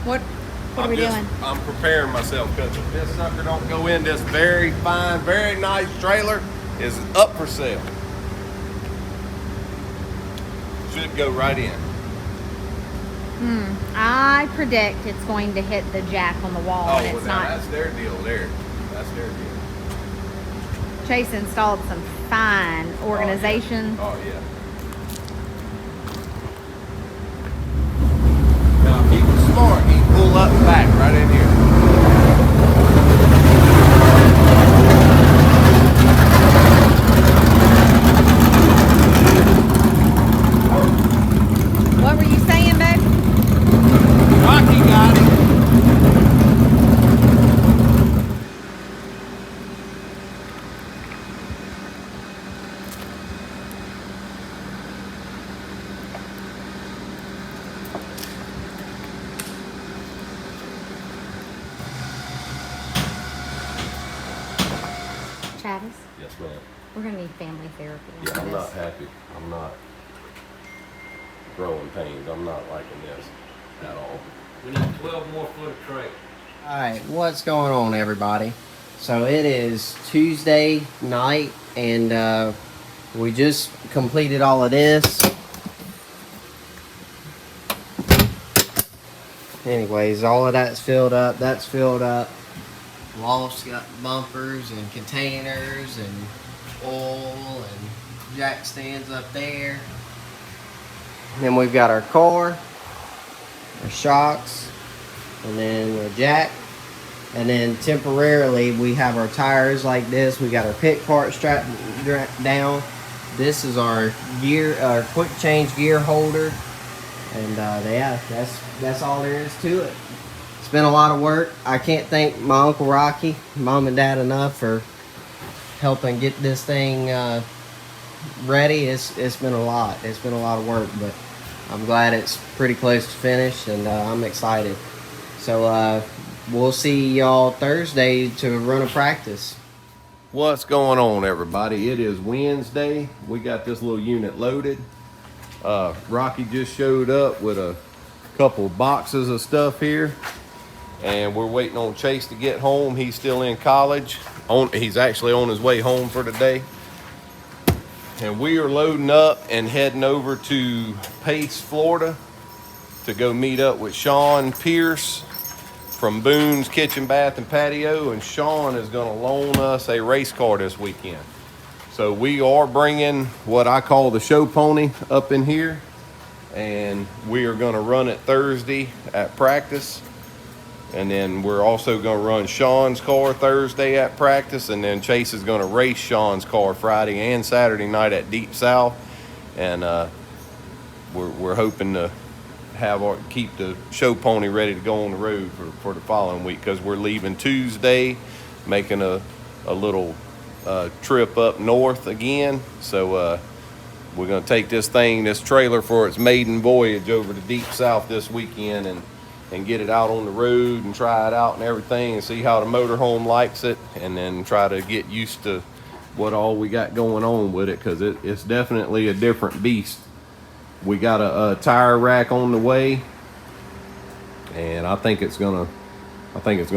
What are we doing? I'm preparing myself because if this sucker don't go in, this very fine, very nice trailer is up for sale. Should go right in. I predict it's going to hit the jack on the wall, and it's now not. that's their deal there. That's their deal. Chase installed some fine organization. Oh yeah. Now, if he was smart, he'd pull up and back right in here. What were you saying, babe? Rocky got it. Travis, Yes, ma'am. we're going to need family therapy. Yeah, after I'm this. not happy. I'm not growing pains. I'm not liking this at all. We need 12 more foot of tray. Alright, what's going on, everybody? So it is Tuesday night, and we just completed all of this. Anyways, all of that's filled up. That's filled up. Loft's got bumpers and containers and oil and jack stands up there. And then we've got our car, our shocks, and then the jack. And then temporarily we have our tires like this. We got our pit cart strapped down. This is our gear, our quick change gear holder. And yeah, that's all there is to it. It's been a lot of work. I can't thank my Uncle Rocky, Mom and Dad enough for helping get this thing ready. It's been a lot. It's been a lot of work, but I'm glad it's pretty close to finished, and I'm excited. So we'll see y'all Thursday to run a practice. What's going on, everybody? It is Wednesday. We got this little unit loaded. Rocky just showed up with a couple boxes of stuff here, and we're waiting on Chase to get home. He's still in college. He's actually on his way home for today. And we are loading up and heading over to Pace, Florida to go meet up with Sean Pierce from Boone's Kitchen, Bath, and Patio. And Sean is going to loan us a race car this weekend. So we are bringing what I call the show pony up in here. And we are going to run it Thursday at practice. And then we're also going to run Sean's car Thursday at practice. And then Chase is going to race Sean's car Friday and Saturday night at Deep South. And we're hoping to keep the show pony ready to go on the road for the following week, because we're leaving Tuesday, making a little trip up north again. So we're going to take this trailer for its maiden voyage over to Deep South this weekend and get it out on the road and try it out and everything and see how the motorhome likes it, and then try to get used to what all we got going on with it, because it's definitely a different beast. We got a tire rack on the way, and I think it's gonna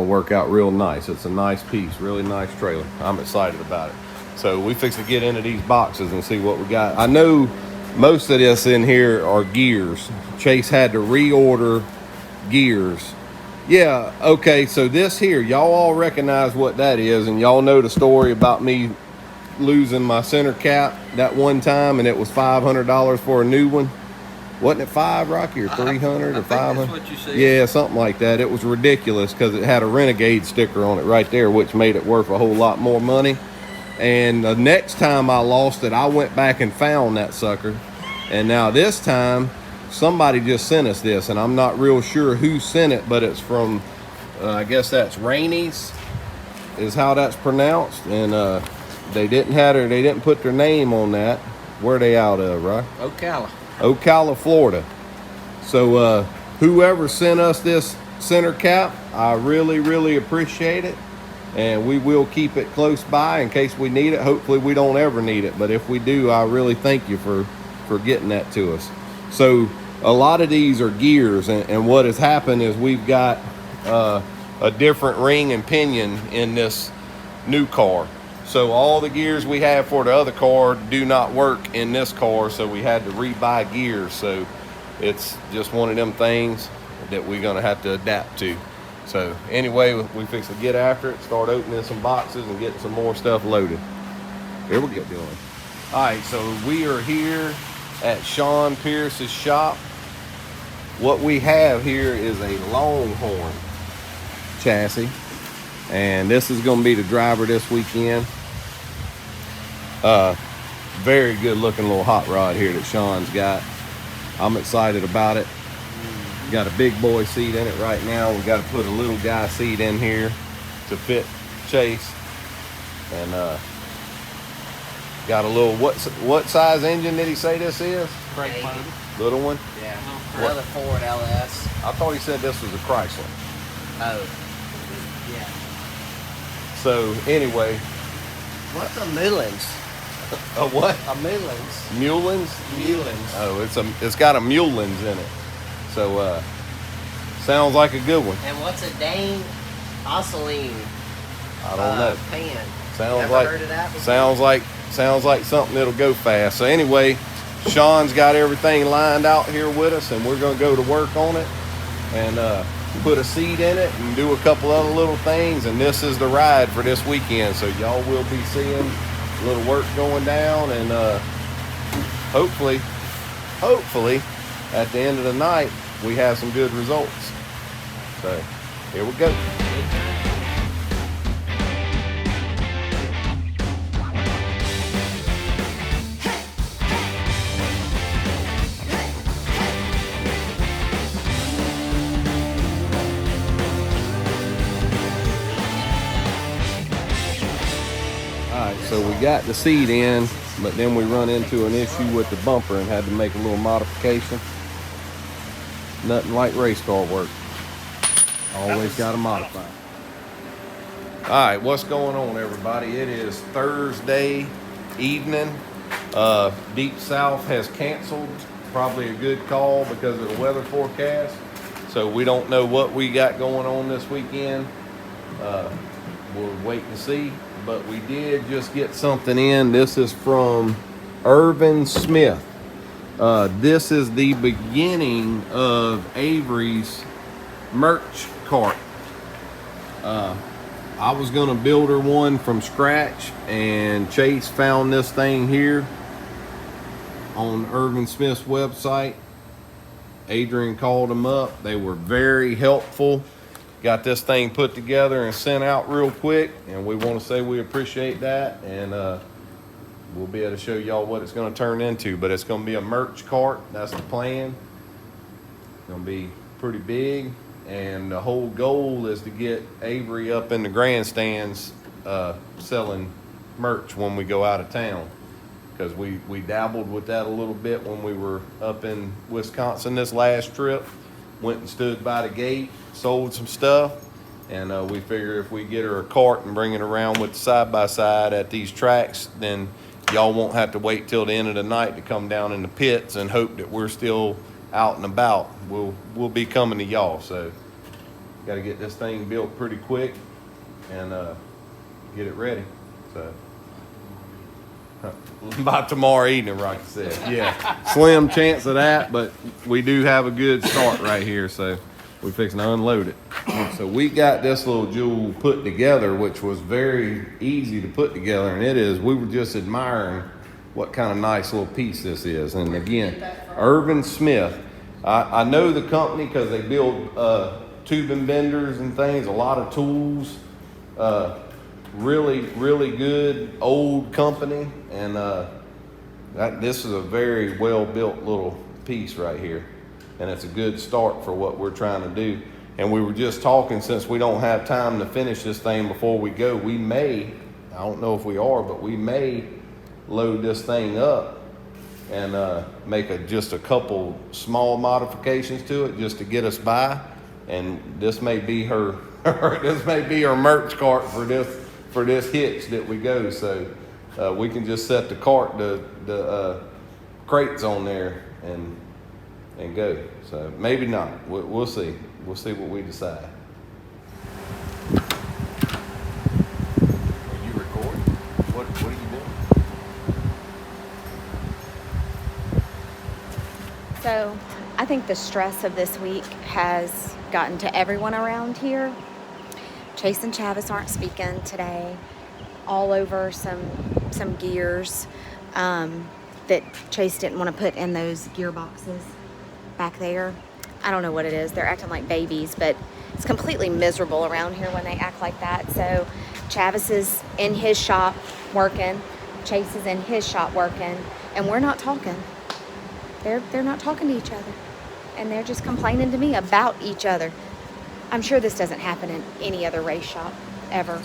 work out real nice. It's a nice piece, really nice trailer. I'm excited about it. So we fix to get into these boxes and see what we got. I know most of this in here are gears. Chase had to reorder gears. Yeah, okay, so this here, y'all all recognize what that is, and y'all know the story about me losing my center cap that one time, and it was $500 for a new one. Wasn't it $5, Rocky, or $300 or $500? That's what you said. Yeah, something like that. It was ridiculous because it had a Renegade sticker on it right there, which made it worth a whole lot more money. And the next time I lost it, I went back and found that sucker. And now this time, somebody just sent us this, and I'm not real sure who sent it, but it's from, I guess that's Rainey's, is how that's pronounced. And they didn't put their name on that. Where they out of, right? Ocala, Florida. So whoever sent us this center cap, I really, really appreciate it. And we will keep it close by in case we need it. Hopefully we don't ever need it, but if we do, I really thank you for getting that to us. So a lot of these are gears, and what has happened is we've got a different ring and pinion in this new car. So all the gears we have for the other car do not work in this car, so we had to rebuy gears. So it's just one of them things that we're gonna have to adapt to. So anyway, we fix to get after it, start opening some boxes and getting some more stuff loaded. Here we get going. All right, so we are here at Sean Pierce's shop. What we have here is a Longhorn chassis, and this is going to be the driver this weekend. Very good looking little hot rod here that Sean's got. I'm excited about it. Got a big boy seat in it right now. We got to put a little guy seat in here to fit Chase, and got a little, what size engine did he say this is? Crank motor. Little one? Yeah. Another Ford LS. I thought he said this was a Chrysler. Oh. Yeah. So anyway, What's a Mullins? a what? A Mullins. Mullins? Mullins. Oh, it's got a Mullins in it. So sounds like a good one. And what's a Dane Osceoline? I don't know. Pan. Sounds Never like heard of that before? sounds like something that'll go fast. So anyway, Sean's got everything lined out here with us, and we're gonna go to work on it and put a seat in it and do a couple other little things. And this is the ride for this weekend. So y'all will be seeing a little work going down, and hopefully at the end of the night we have some good results. So here we go. So we got the seat in, but then we run into an issue with the bumper and had to make a little modification. Nothing like race car work. Always got to modify. All right, what's going on, everybody? It is Thursday evening. Deep South has canceled. Probably a good call because of the weather forecast. So we don't know what we got going on this weekend. We'll wait and see. But we did just get something in. This is from Irvin Smith. This is the beginning of Avery's merch cart. I was gonna build her one from scratch, and Chase found this thing here on Irvin Smith's website. Adrian called them up. They were very helpful. Got this thing put together and sent out real quick, and we want to say we appreciate that, and we'll be able to show y'all what it's going to turn into. But it's going to be a merch cart. That's the plan. It's going to be pretty big, and the whole goal is to get Avery up in the grandstands selling merch when we go out of town, because we dabbled with that a little bit when we were up in Wisconsin this last trip. Went and stood by the gate, sold some stuff, and we figure if we get her a cart and bring it around with the side-by-side at these tracks, then y'all won't have to wait till the end of the night to come down in the pits and hope that we're still out and about. We'll be coming to y'all. So got to get this thing built pretty quick and get it ready. So by tomorrow evening, Rocky said. Yeah, slim chance of that, but we do have a good start right here, so we're fixing to unload it. So we got this little jewel put together, which was very easy to put together, and we were just admiring what kind of nice little piece this is. And again, Irvin Smith. I know the company because they build tubing benders and things, a lot of tools. Really good old company, and this is a very well built little piece right here, and it's a good start for what we're trying to do. And we were just talking, since we don't have time to finish this thing before we go, we may, I don't know if we are, but we may load this thing up and make just a couple small modifications to it just to get us by. And this may be her this may be her merch cart for this hitch that we go. So we can just set the cart, the crates on there, and and go. So maybe not. We'll see. We'll see what we decide. Are you recording? What are you doing? So I think the stress of this week has gotten to everyone around here. Chase and Chavis aren't speaking today. All over some gears that Chase didn't want to put in those gearboxes back there. I don't know what it is. They're acting like babies, but it's completely miserable around here when they act like that. So Chavis is in his shop working. Chase is in his shop working, and we're not talking. They're not talking to each other, and they're just complaining to me about each other. I'm sure this doesn't happen in any other race shop ever.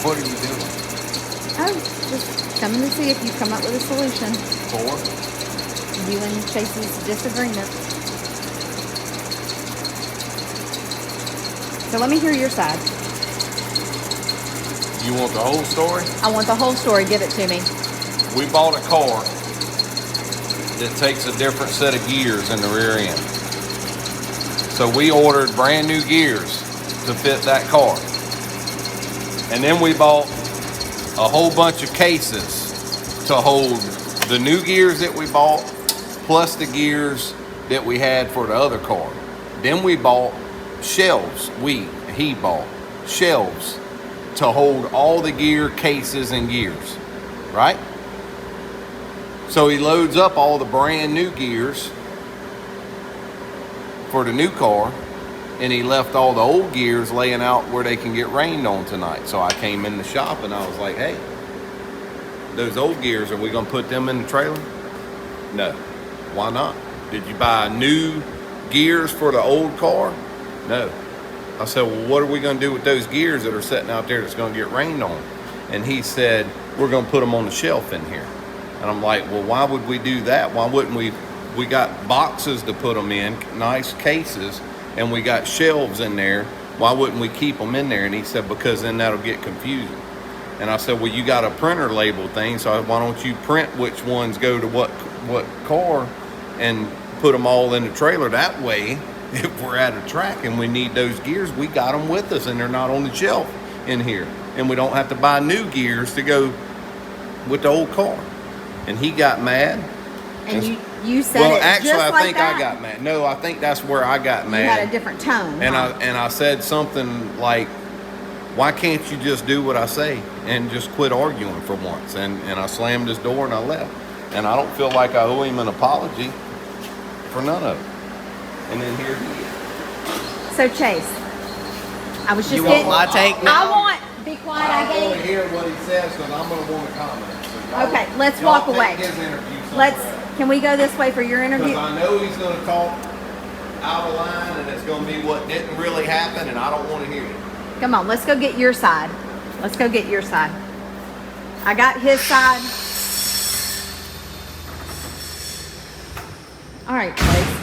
What are you doing? Oh, just coming to see if you come up with a solution. For? You and Chase's disagreement. So let me hear your side. You want the whole story? I want the whole story. Give it to me. We bought a car that takes a different set of gears in the rear end. So we ordered brand new gears to fit that car. And then we bought a whole bunch of cases to hold the new gears that we bought, plus the gears that we had for the other car. Then we bought shelves. He bought shelves to hold all the gear cases and gears, right? So he loads up all the brand new gears for the new car, and he left all the old gears laying out where they can get rained on tonight. So I came in the shop and I was like, hey, those old gears, are we gonna put them in the trailer? No. Why not? Did you buy new gears for the old car? No. I said, well, what are we gonna do with those gears that are sitting out there that's gonna get rained on? And he said, we're gonna put them on the shelf in here. And I'm like, well, why would we do that? Why wouldn't we got boxes to put them in, nice cases, and we got shelves in there. Why wouldn't we keep them in there? And he said, because then that'll get confusing. And I said, well, you got a printer label thing, so why don't you print which ones go to what car and put them all in the trailer? That way, if we're at a track and we need those gears, we got them with us and they're not on the shelf in here. And we don't have to buy new gears to go with the old car. And he got mad. And you said well, it actually, just I like think that? I got mad. No, I think that's where I got mad. You had a different tone. And huh? I said something like, why can't you just do what I say and just quit arguing for once? And I slammed his door and I left. And I don't feel like I owe him an apology for none of it. And then here he is. So Chase, I was just You getting. want my take now? I want. Be quiet. I I want to gave. hear what he says because I'm going to want to comment. So y'all- Okay, let's y'all walk take away. His interview somewhere Let's. else. Can we go this way for your interview? Because I know he's going to talk out of line and it's going to be what didn't really happen and I don't want to hear it. Come on, let's go get your side. Let's go get your side. I got his side. All right, Chase.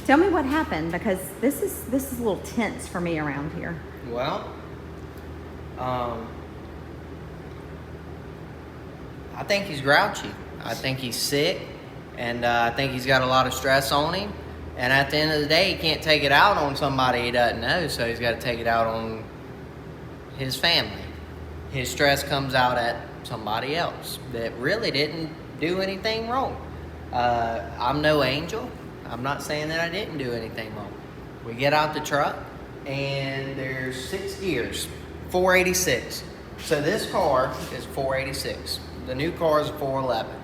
Tell me what happened because this is a little tense for me around here. Well, I think he's grouchy. I think he's sick, and I think he's got a lot of stress on him. And at the end of the day, he can't take it out on somebody he doesn't know, so he's got to take it out on his family. His stress comes out at somebody else that really didn't do anything wrong. I'm no angel. I'm not saying that I didn't do anything wrong. We get out the truck, and there's 6 gears, 486. So this car is 486. The new car is 411.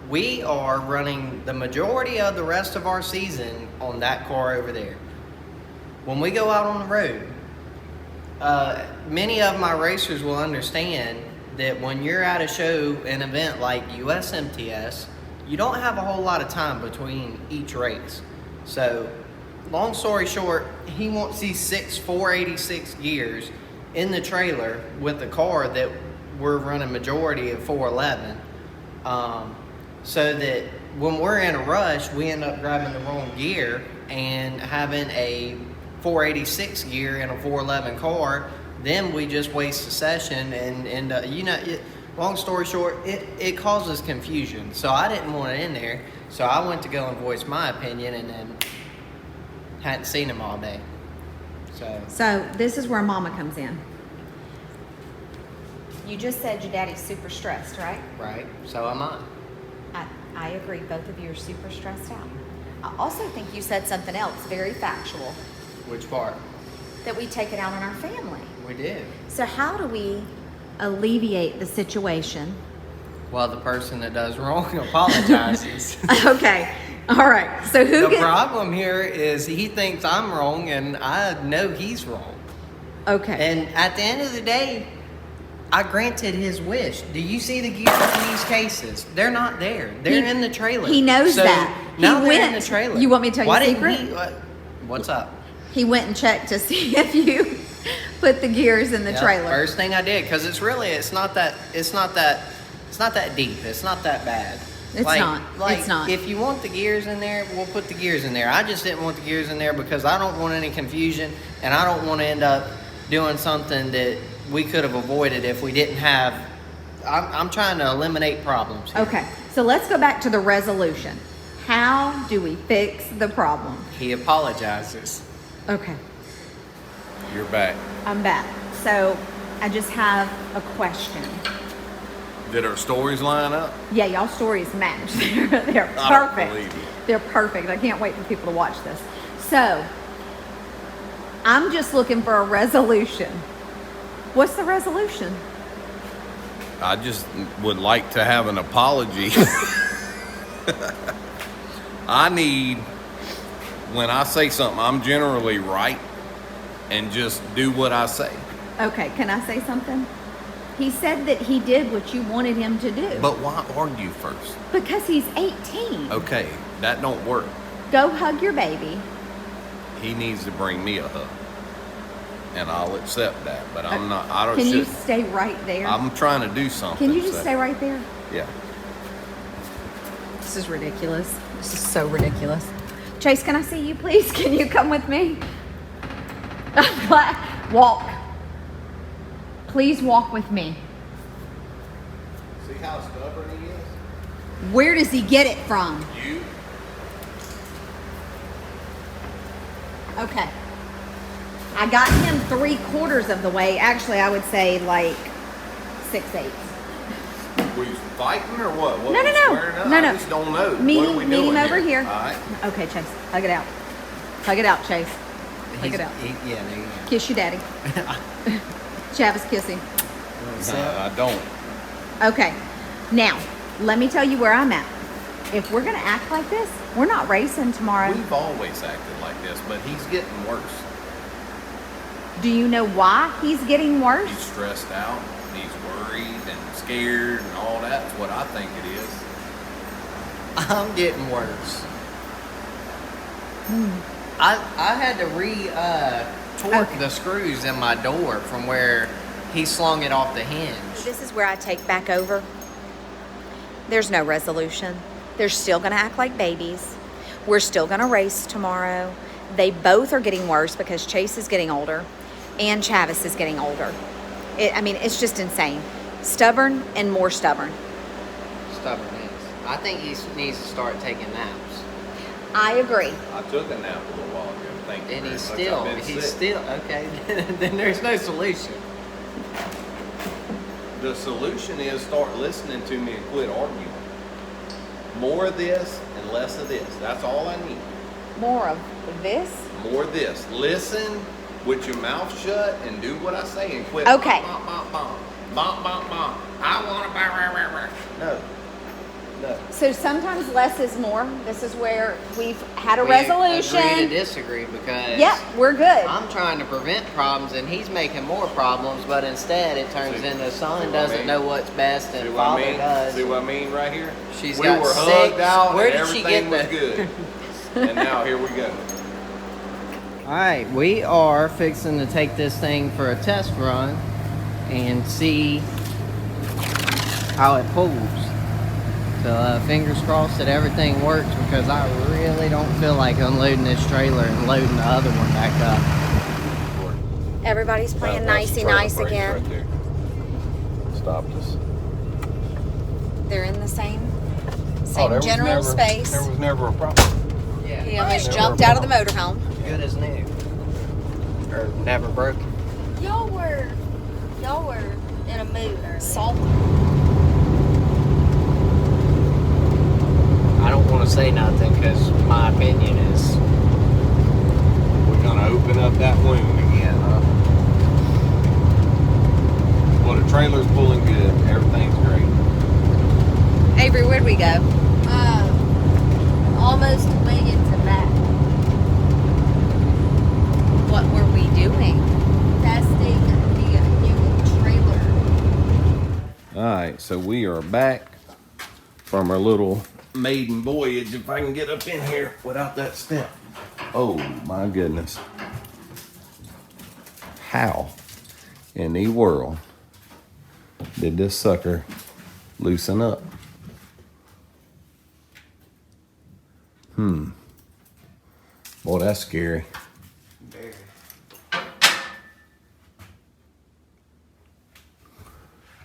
We are running the majority of the rest of our season on that car over there. When we go out on the road, many of my racers will understand that when you're at a show, an event like USMTS, you don't have a whole lot of time between each race. So, long story short, he wants these 6 486 gears in the trailer with the car that we're running majority of 411. So that when we're in a rush, we end up grabbing the wrong gear and having a 486 gear in a 411 car then we just waste a session and long story short, it causes confusion. So I didn't want it in there. So I went to go and voice my opinion, and then hadn't seen him all day. So this is where Mama comes in. You just said your daddy's super stressed, right? Right. So am I. I agree. Both of you are super stressed out. I also think you said something else very factual, Which part? that we take it out on our family. We did. So how do we alleviate the situation? Well, the person that does wrong apologizes. Okay. All right. So who The gets... problem here is he thinks I'm wrong, and I know he's wrong. Okay. And at the end of the day, I granted his wish. Do you see the gears in these cases? They're not there. They're in the trailer. He knows that. Now He they're in went- the trailer. You want me to tell you Why a didn't secret? What's up? He went and checked to see if you put the gears in the Yeah, trailer. First thing I did, because it's not that deep. It's not that bad. It's not. It's not. If you want the gears in there, we'll put the gears in there. I just didn't want the gears in there because I don't want any confusion, and I don't want to end up doing something that we could have avoided if we didn't have. I'm trying to eliminate problems here. Okay. So let's go back to the resolution. How do we fix the problem? He apologizes. Okay. You're back. I'm back. So I just have a question. Did our stories line up? Yeah, y'all stories match. They're I don't perfect. believe you. They're perfect. I can't wait for people to watch this. So I'm just looking for a resolution. What's the resolution? I just would like to have an apology. I need, when I say something, I'm generally right and just do what I say. Okay, can I say something? He said that he did what you wanted him to do. But why argue first? Because he's 18. Okay, that don't work. Go hug your baby. He needs to bring me a hug. And I'll accept that, but I don't Can you should. stay right there? I'm trying to do something. Can you just so- stay right there? Yeah. This is ridiculous. This is so ridiculous. Chase, can I see you, please? Can you come with me? Walk. Please walk with me. See how stubborn he is? Where does he get it from? You? Okay. I got him 3/4 of the way. Actually, I would say like 6/8. Were you fighting or what? What No, was no, no. squaring up? No, no. I just don't know. Meet What are him- we meet him doing over here. All right. Okay, Chase. Hug it out. Hug it out, Chase. Hug it out. Yeah, there you go. Kiss your daddy. Chavis, kiss him. No, I don't. Okay. Now, let me tell you where I'm at. If we're going to act like this, we're not racing tomorrow. We've always acted like this, but he's getting worse. Do you know why he's getting He's worse? stressed out. He's worried and scared and all that. That's what I think it is. I'm getting worse. I had to torque Okay. the screws in my door from where he slung it off the hinge. This is where I take back over. There's no resolution. They're still going to act like babies. We're still going to race tomorrow. They both are getting worse because Chase is getting older and Chavis is getting older. It's just insane. Stubborn and more stubborn. Stubbornness. I think he needs to start taking naps. I agree. I took a nap a little while ago. Thank you. And very he's much. still, I've been sick. okay. Then there's no solution. The solution is start listening to me and quit arguing. More of this and less of this. That's all I need. More of this. More of this. Listen with your mouth shut and do what I say and quit. Okay. Bom, bom, bom, bom, bom, bom. I want to. No. No. So sometimes less is more. This is where we've had a We agree to resolution. disagree because Yep, we're good. I'm trying to prevent problems and he's making more problems, but instead it turns See- into see son what I doesn't mean? know what's best See and what I father mean? does. See what I mean right here? She's we got were 6. hugged out Where and did she everything get was good. And now here we go. Alright, we are fixing to take this thing for a test run and see how it pulls. So fingers crossed that everything works because I really don't feel like unloading this trailer and loading the other one back up. Everybody's playing That's nicey trailer nice brakes again. right there. Stopped us. They're in the same Oh, there was general never- space. There was never a problem. Yeah. He almost Never jumped a out of the problem. motorhome. Good as new. Or never broken. Y'all were in a mood earlier. Salt. I don't want to say nothing because my opinion is We're gonna open up that wound again, huh? Well, the trailer's pulling good. Everything's great. Avery, where'd we go? Almost Wiggins and back. What were we doing? Testing the new trailer. All right, so we are back from our little maiden voyage. If I can get up in here without that step. Oh my goodness. How in the world did this sucker loosen up? Boy, that's scary.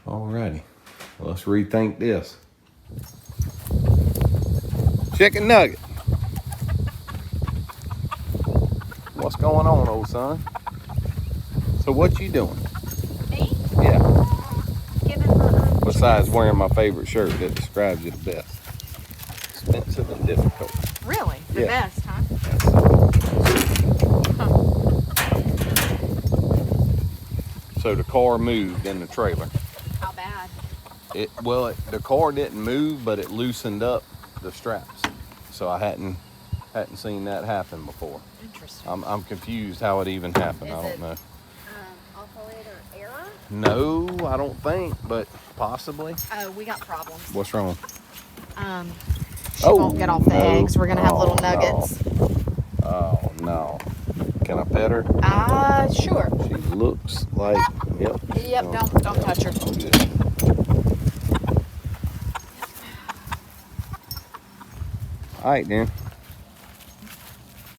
Alrighty, well, let's rethink this. Chicken nugget. What's going on, old son? So what you doing? Me? Yeah. Giving her Besides wearing my favorite shirt that describes you the best. Expensive and difficult. Really? The Yeah. best, huh? So the car moved in the trailer. How bad? The car didn't move, but it loosened up the straps. So I hadn't seen that happen before. Interesting. I'm confused how it even happened. I Is don't it- know. operator error. No, I don't think, but possibly. Oh, we got problems. What's wrong? She won't get off the eggs. We're gonna have little Oh, no. nuggets. Oh no. Can I pet her? Sure. She looks like, yep. Yep, don't touch her. I'm good. All right, then.